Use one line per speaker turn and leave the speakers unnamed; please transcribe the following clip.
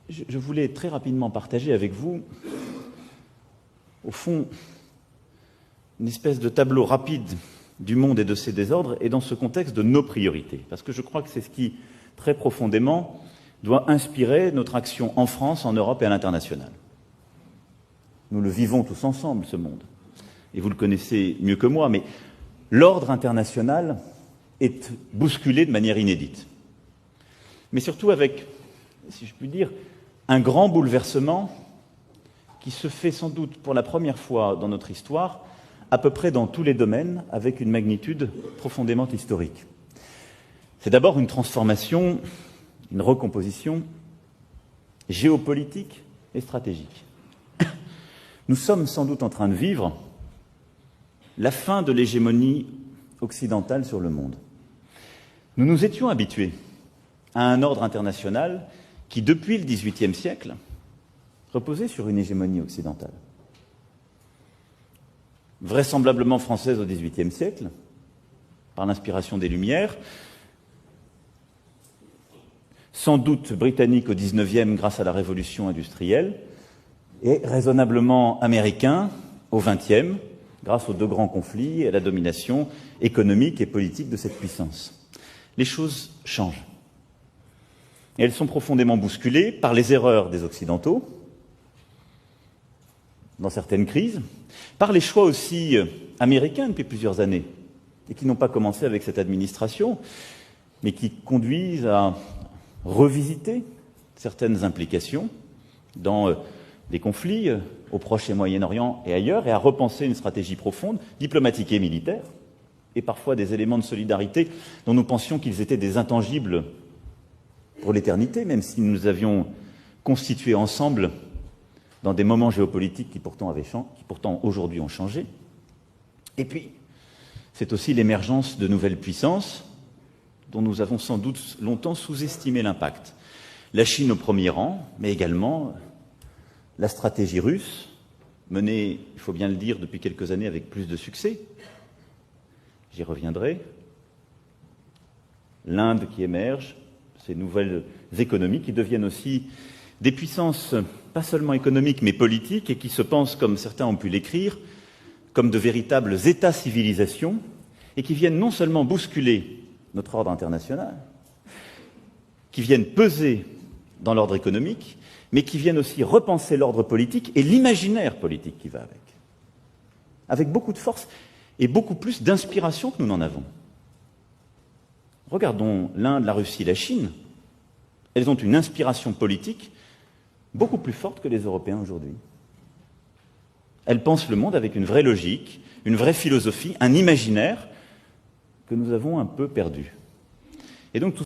je voulais très rapidement partager avec vous, au fond, une espèce de tableau rapide du monde et de ses désordres, et dans ce contexte de nos priorités. Parce que je crois que c'est ce qui, très profondément, doit inspirer notre action en France, en Europe et à l'international. Nous le vivons tous ensemble, ce monde. Et vous le connaissez mieux que moi, mais l'ordre international est bousculé de manière inédite. Mais surtout avec, si je puis dire, un grand bouleversement qui se fait sans doute pour la première fois dans notre histoire, à peu près dans tous les domaines, avec une magnitude profondément historique. C'est d'abord une transformation, une recomposition géopolitique et stratégique. Nous sommes sans doute en train de vivre la fin de l'hégémonie occidentale sur le monde. Nous nous étions habitués à un ordre international qui, depuis le XVIIIe siècle, reposait sur une hégémonie occidentale. Vraisemblablement française au XVIIIe siècle, par l'inspiration des Lumières, sans doute britannique au XIXe grâce à la révolution industrielle, et raisonnablement américain au XXe, grâce aux deux grands conflits et à la domination économique et politique de cette puissance. Les choses changent. Et elles sont profondément bousculées par les erreurs des Occidentaux, dans certaines crises, par les choix aussi américains depuis plusieurs années, et qui n'ont pas commencé avec cette administration, mais qui conduisent à revisiter certaines implications dans des conflits au Proche et Moyen-Orient et ailleurs, et à repenser une stratégie profonde, diplomatique et militaire, et parfois des éléments de solidarité dont nous pensions qu'ils étaient des intangibles pour l'éternité, même si nous nous avions constitués ensemble dans des moments géopolitiques qui pourtant aujourd'hui ont changé. Et puis, c'est aussi l'émergence de nouvelles puissances dont nous avons sans doute longtemps sous-estimé l'impact. La Chine au premier rang, mais également la stratégie russe, menée, il faut bien le dire, depuis quelques années avec plus de succès. J'y reviendrai. L'Inde qui émerge, ces nouvelles économies qui deviennent aussi des puissances pas seulement économiques mais politiques et qui se pensent, comme certains ont pu l'écrire, comme de véritables États-civilisations et qui viennent non seulement bousculer notre ordre international, qui viennent peser dans l'ordre économique, mais qui viennent aussi repenser l'ordre politique et l'imaginaire politique qui va avec beaucoup de force et beaucoup plus d'inspiration que nous n'en avons. Regardons l'Inde, la Russie, la Chine. Elles ont une inspiration politique beaucoup plus forte que les Européens aujourd'hui. Elles pensent le monde avec une vraie logique, une vraie philosophie, un imaginaire que nous avons un peu perdu. Et donc,